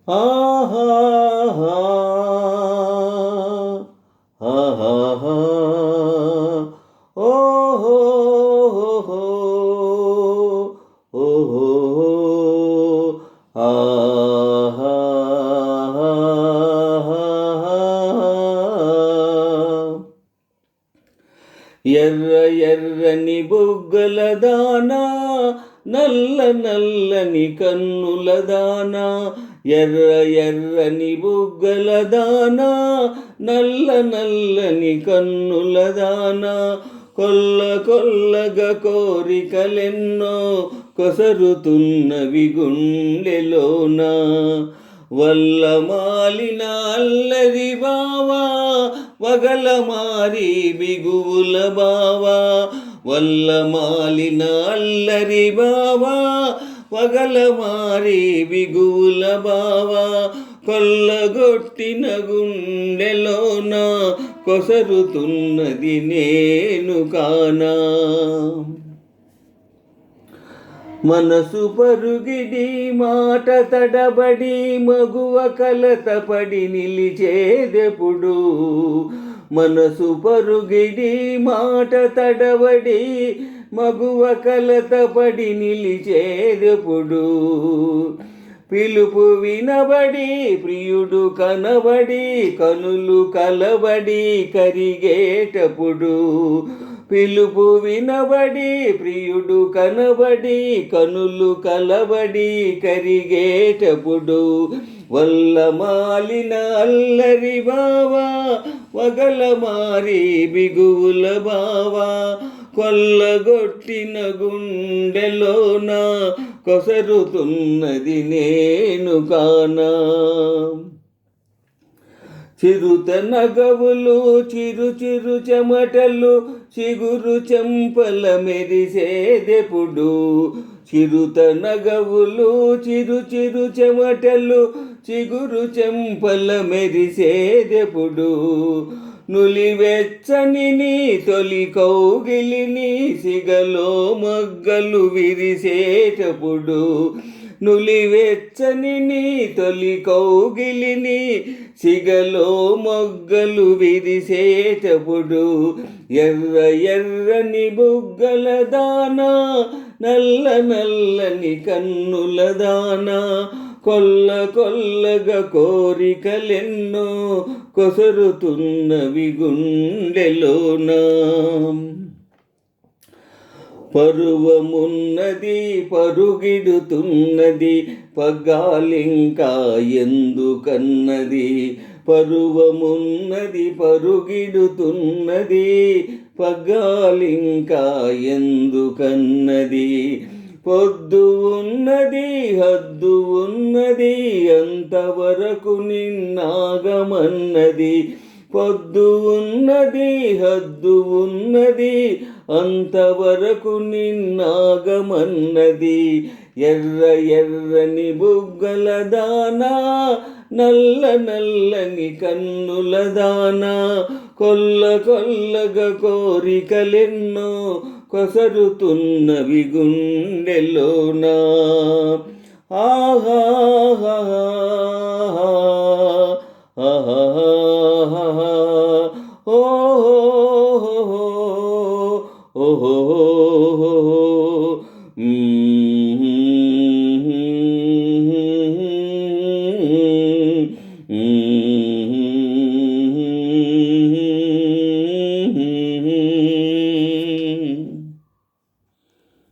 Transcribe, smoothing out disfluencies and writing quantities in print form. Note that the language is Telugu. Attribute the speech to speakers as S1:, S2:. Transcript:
S1: ఆహా ఆహా ఓహో ఓహో ఆహా ఎర్ర ఎర్రని బుగ్గల దానా, నల్ల నల్లని కన్నుల దానా, ఎర్ర ఎర్రని బుగ్గల దానా, నల్ల నల్లని కన్నుల దానా, కొల్ల కొల్లగా కోరికలెన్నో కొసరుతున్నవి గుండెలోనా, వల్ల మాలిన అల్లరి బావా, వగల మారి బిగువుల బావా, వల్ల మాలిన అల్లరి బావా, వగల మారి బిగువుల బావా, కొల్లగొట్టిన గుండెలోన కొసరుతున్నది నేను కానా, మనసు పరుగిడి మాట తడబడి మగువ కలతపడి నిలిచేదెప్పుడు, మనసు పరుగిడి మాట తడబడి మగువ కలతపడి నిలిచేదెప్పుడు, పిలుపు వినబడి ప్రియుడు కనబడి కనులు కలబడి కరిగేటప్పుడు, పిలుపు వినబడి ప్రియుడు కనబడి కనులు కలబడి కరిగేటప్పుడు, వల్ల మాలిన అల్లరి బావా, వగల మారి బిగువుల బావా, కొల్లగొట్టిన గుండెలోన కొసరుతున్నది నేను కానా, చిరుత నగవులు చిరు చిరు చెమటలు చిగురు చెంపల మెరిసేదెప్పుడు, చిరుత నగవులు చిరు చిరు చెమటలు చిగురు చెంపల మెరిసేదెప్పుడు, నులివెచ్చని నీ తొలి కౌగిలిని సిగలో మొగ్గలు విరిసేటప్పుడు, నులివెచ్చని నీ తొలి కౌగిలిని సిగలో మొగ్గలు విరిసేటప్పుడు, ఎర్ర ఎర్రని బుగ్గల దానా, నల్ల నల్లని కన్నుల దానా, కొల్ల కొల్లగా కోరికలెన్నో కొసరుతున్నవి గుండెలోనా, పరువమున్నది పరుగిడుతున్నది పగ్గాలింకా ఎందుకన్నది, పరువమున్నది పరుగిడుతున్నది పగ్గాలింకా ఎందుకన్నది, పొద్దు ఉన్నది హద్దు ఉన్నది అంతవరకు నిన్నాగమన్నది, పొద్దు ఉన్నది హద్దు ఉన్నది అంతవరకు నిన్నాగమన్నది, ఎర్ర ఎర్రని బుగ్గల దానా, నల్ల నల్లని కన్నుల దానా, కొల్ల కొల్లగా కోరికలెన్నో కొసరుతున్నవి గుండెలోనా, ఆహా